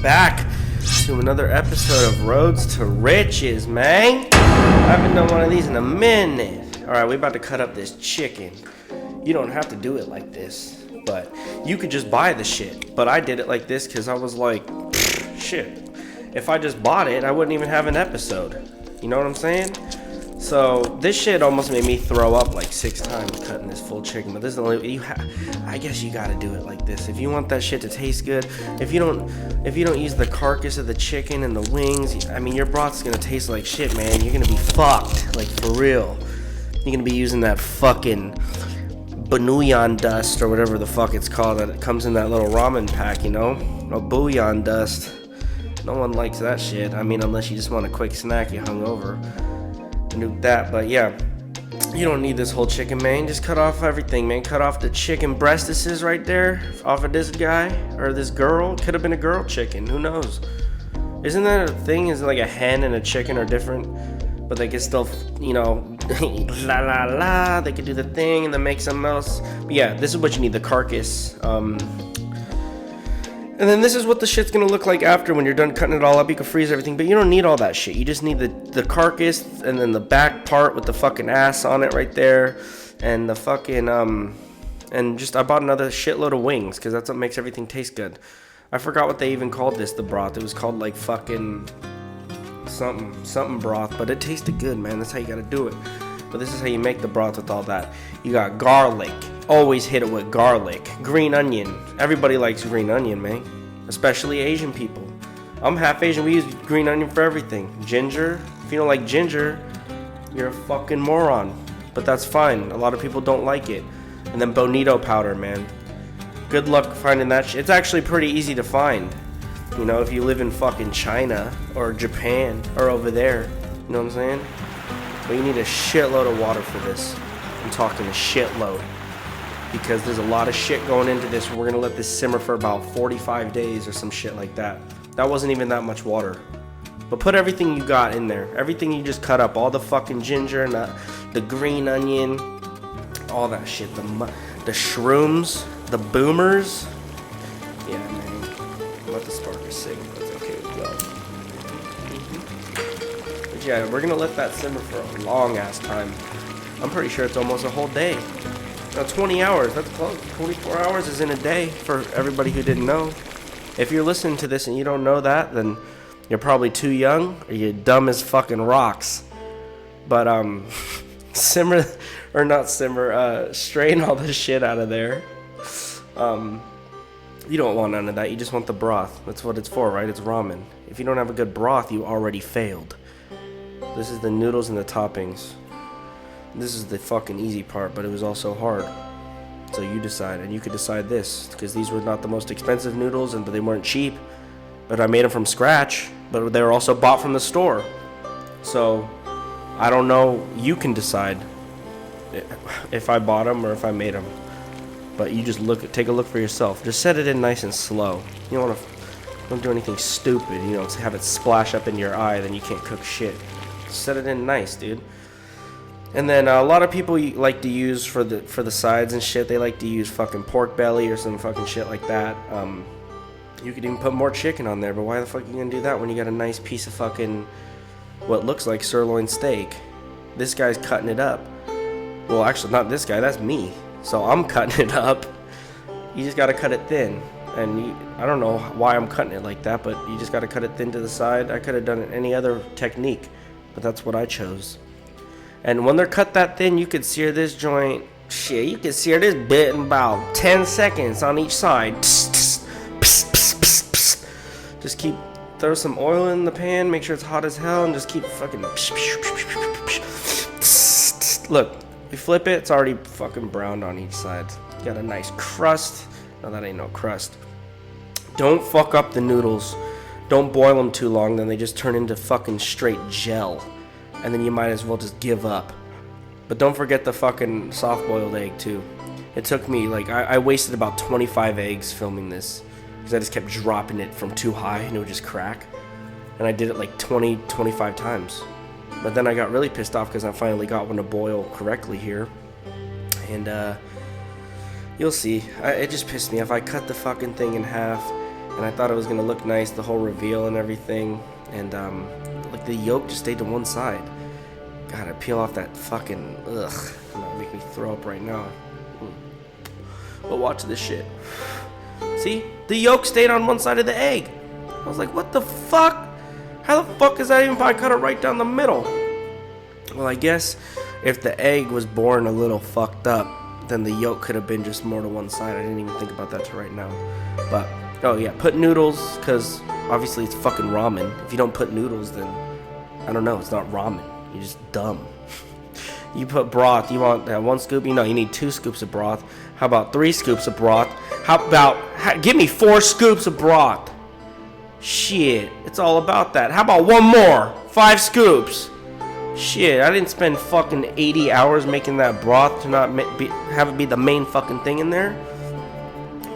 Back to another episode of Rhodes to Riches, man. I haven't done one of these in a minute. Alright, we about to cut up this chicken. You don't have to do it like this, but you could just buy the shit. But I did it like this because I was like, shit. If I just bought it, I wouldn't even have an episode. You know what I'm saying? So this shit almost made me throw up like 6 times cutting this full chicken. But this is the only I guess you gotta do it like this if you want that shit to taste good. If you don't use the carcass of the chicken and the wings, I mean your broth's gonna taste like shit, man. You're gonna be fucked, like for real. You're gonna be using that fucking bouillon dust or whatever the fuck it's called that comes in that little ramen pack, you know? A bouillon dust. No one likes that shit. I mean, unless you just want a quick snack, you hungover. Nuke that, but yeah, you don't need this whole chicken, man. Just cut off everything, man. Cut off the chicken breastises right there off of this guy or this girl. Could have been a girl chicken, who knows? Isn't that a thing? Is it like a hen and a chicken are different, but they can still, you know, la la la, they can do the thing and then make something else. But yeah, this is what you need, the carcass. And then this is what the shit's gonna look like after when you're done cutting it all up. You can freeze everything, but you don't need all that shit. You just need the carcass and then the back part with the fucking ass on it right there. And the fucking, and just, I bought another shitload of wings because that's what makes everything taste good. I forgot what they even called this, the broth. It was called like fucking something broth, but it tasted good, man. That's how you gotta do it. But this is how you make the broth with all that. You got garlic. Always hit it with garlic. Green onion. Everybody likes green onion, man. Especially Asian people. I'm half Asian. We use green onion for everything. Ginger. If you don't like ginger, you're a fucking moron. But that's fine. A lot of people don't like it. And then bonito powder, man. Good luck finding that shit. It's actually pretty easy to find. You know, if you live in fucking China or Japan or over there. You know what I'm saying? But you need a shitload of water for this. I'm talking a shitload. Because there's a lot of shit going into this. We're going to let this simmer for about 45 days or some shit like that. That wasn't even that much water. But put everything you got in there. Everything you just cut up. All the fucking ginger and the green onion. All that shit. The shrooms. The boomers. Yeah, man. Let the sparker sing. That's okay as well. But yeah, we're going to let that simmer for a long ass time. I'm pretty sure it's almost a whole day. Now 20 hours, that's close. 24 hours is in a day for everybody who didn't know. If you're listening to this and you don't know that, then you're probably too young or you're dumb as fucking rocks. But simmer, or not simmer, strain all the shit out of there. You don't want none of that. You just want the broth. That's what it's for, right? It's ramen. If you don't have a good broth, you already failed. This is the noodles and the toppings. This is the fucking easy part, but it was also hard. So you decide, and you could decide this, because these were not the most expensive noodles, and they weren't cheap. But I made them from scratch, but they were also bought from the store. So I don't know. You can decide if I bought them or if I made them. But you just take a look for yourself. Just set it in nice and slow. You don't do anything stupid. You know, have it splash up in your eye, then you can't cook shit. Set it in nice, dude. And then a lot of people like to use for the sides and shit. They like to use fucking pork belly or some fucking shit like that. You could even put more chicken on there, but why the fuck are you gonna do that when you got a nice piece of fucking what looks like sirloin steak? This guy's cutting it up. Well, actually, not this guy. That's me. So I'm cutting it up. You just gotta cut it thin. And I don't know why I'm cutting it like that, but you just gotta cut it thin to the side. I could have done it any other technique, but that's what I chose. And when they're cut that thin, you could sear this joint. Shit, you could sear this bit in about 10 seconds on each side. Just throw some oil in the pan, make sure it's hot as hell, and just keep fucking. Look, you flip it, it's already fucking browned on each side. You got a nice crust. No, that ain't no crust. Don't fuck up the noodles. Don't boil them too long, then they just turn into fucking straight gel. And then you might as well just give up. But don't forget the fucking soft-boiled egg, too. It took me, like, I wasted about 25 eggs filming this. Because I just kept dropping it from too high, and it would just crack. And I did it like 25 times. But then I got really pissed off because I finally got one to boil correctly here. And, you'll see. It just pissed me off. I cut the fucking thing in half. And I thought it was going to look nice, the whole reveal and everything. And, like, the yolk just stayed to one side. Gotta peel off that fucking, ugh. That'll make me throw up right now. But watch this shit. See? The yolk stayed on one side of the egg. I was like, what the fuck? How the fuck is that even if I cut it right down the middle? Well, I guess if the egg was born a little fucked up, then the yolk could have been just more to one side. I didn't even think about that till right now. But, oh yeah, put noodles, because obviously it's fucking ramen. If you don't put noodles, then, I don't know, it's not ramen. You're just dumb. You put broth, you want 1 scoop? You know, you need 2 scoops of broth. How about 3 scoops of broth? How about, give me 4 scoops of broth. Shit, it's all about that. How about 1 more? 5 scoops. Shit, I didn't spend fucking 80 hours making that broth to not have it be the main fucking thing in there.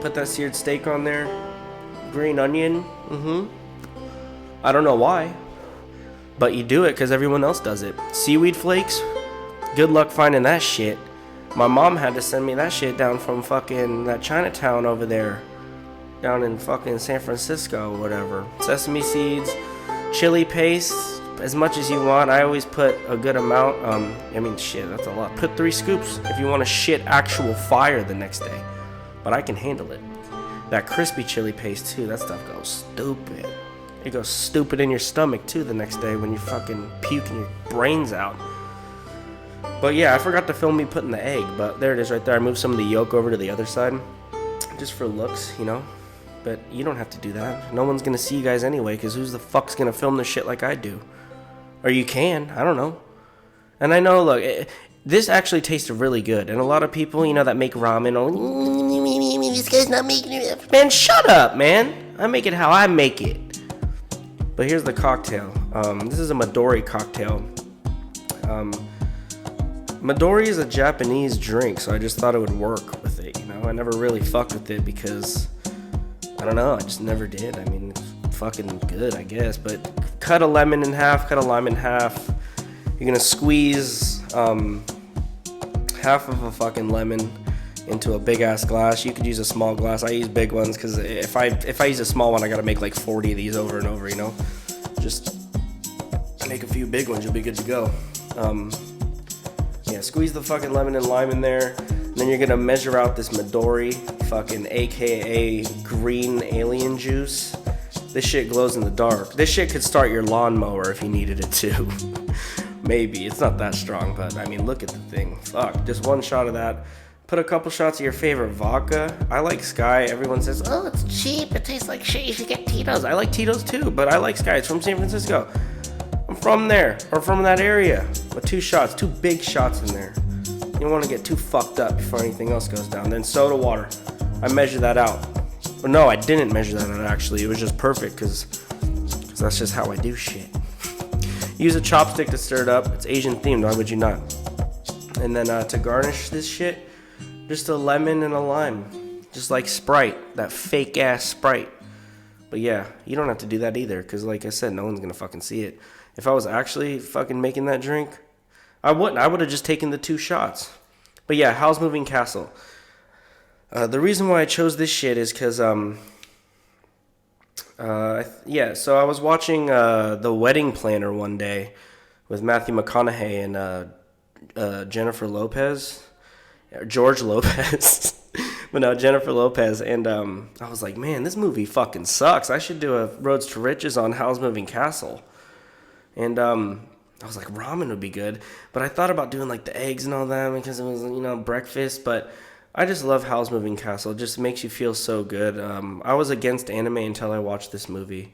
Put that seared steak on there. Green onion. I don't know why. But you do it because everyone else does it. Seaweed flakes. Good luck finding that shit. My mom had to send me that shit down from fucking that Chinatown over there. Down in fucking San Francisco or whatever. Sesame seeds. Chili paste. As much as you want. I always put a good amount. I mean, shit, that's a lot. Put 3 scoops if you want to shit actual fire the next day. But I can handle it. That crispy chili paste, too. That stuff goes stupid. It goes stupid in your stomach, too, the next day when you're fucking puking your brains out. But, yeah, I forgot to film me putting the egg. But there it is right there. I moved some of the yolk over to the other side. Just for looks, you know. But you don't have to do that. No one's going to see you guys anyway, because who's the fuck's going to film this shit like I do? Or you can. I don't know. And I know, look, this actually tasted really good. And a lot of people, you know, that make ramen, this guy's not making it. Man, shut up, man. I make it how I make it. But here's the cocktail. This is a Midori cocktail. Midori is a Japanese drink, so I just thought it would work with it, you know? I never really fucked with it because, I don't know, I just never did. I mean, it's fucking good, I guess. But cut a lemon in half, cut a lime in half. You're gonna squeeze half of a fucking lemon into a big ass glass. You could use a small glass. I use big ones because if I use a small one, I gotta make like 40 of these over and over, you know? Just make a few big ones, you'll be good to go. Yeah, squeeze the fucking lemon and lime in there. And then you're gonna measure out this Midori, fucking AKA green alien juice. This shit glows in the dark. This shit could start your lawnmower if you needed it to. Maybe. It's not that strong, but I mean, look at the thing. Fuck, just 1 shot of that. Put a couple shots of your favorite vodka. I like Sky. Everyone says, oh, it's cheap. It tastes like shit. You should get Tito's. I like Tito's too, but I like Sky. It's from San Francisco. I'm from there, or from that area. But 2 shots, 2 big shots in there. You don't want to get too fucked up before anything else goes down. Then soda water. I measured that out. Well, no, I didn't measure that out, actually. It was just perfect, because that's just how I do shit. Use a chopstick to stir it up. It's Asian themed, why would you not? And then to garnish this shit, just a lemon and a lime. Just like Sprite, that fake ass Sprite. But yeah, you don't have to do that either, because like I said, no one's gonna fucking see it. If I was actually fucking making that drink, I wouldn't. I would have just taken the 2 shots. But yeah, Howl's Moving Castle. The reason why I chose this shit is because, so I was watching The Wedding Planner one day with Matthew McConaughey and Jennifer Lopez. George Lopez. But no, Jennifer Lopez. And I was like, man, this movie fucking sucks. I should do a Rhodes to Riches on Howl's Moving Castle. And I was like, ramen would be good. But I thought about doing like the eggs and all that because it was, you know, breakfast. But I just love Howl's Moving Castle. It just makes you feel so good. I was against anime until I watched this movie.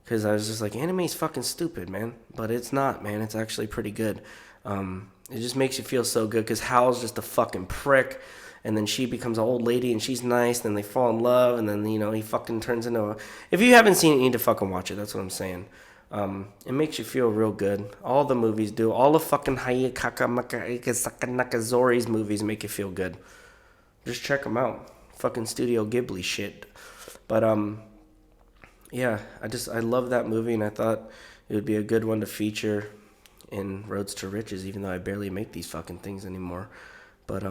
Because I was just like, anime's fucking stupid, man. But it's not, man. It's actually pretty good. It just makes you feel so good because Howl's just a fucking prick. And then she becomes an old lady and she's nice. Then they fall in love. And then, he fucking turns into a... If you haven't seen it, you need to fucking watch it. That's what I'm saying. It makes you feel real good. All the movies do. All the fucking Hayakaka Nakazori's movies make you feel good. Just check them out. Fucking Studio Ghibli shit. But, yeah, I love that movie, and I thought it would be a good one to feature in Roads to Riches, even though I barely make these fucking things anymore. But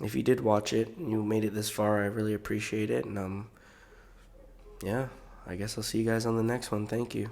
if you did watch it and you made it this far, I really appreciate it. And yeah, I guess I'll see you guys on the next one. Thank you.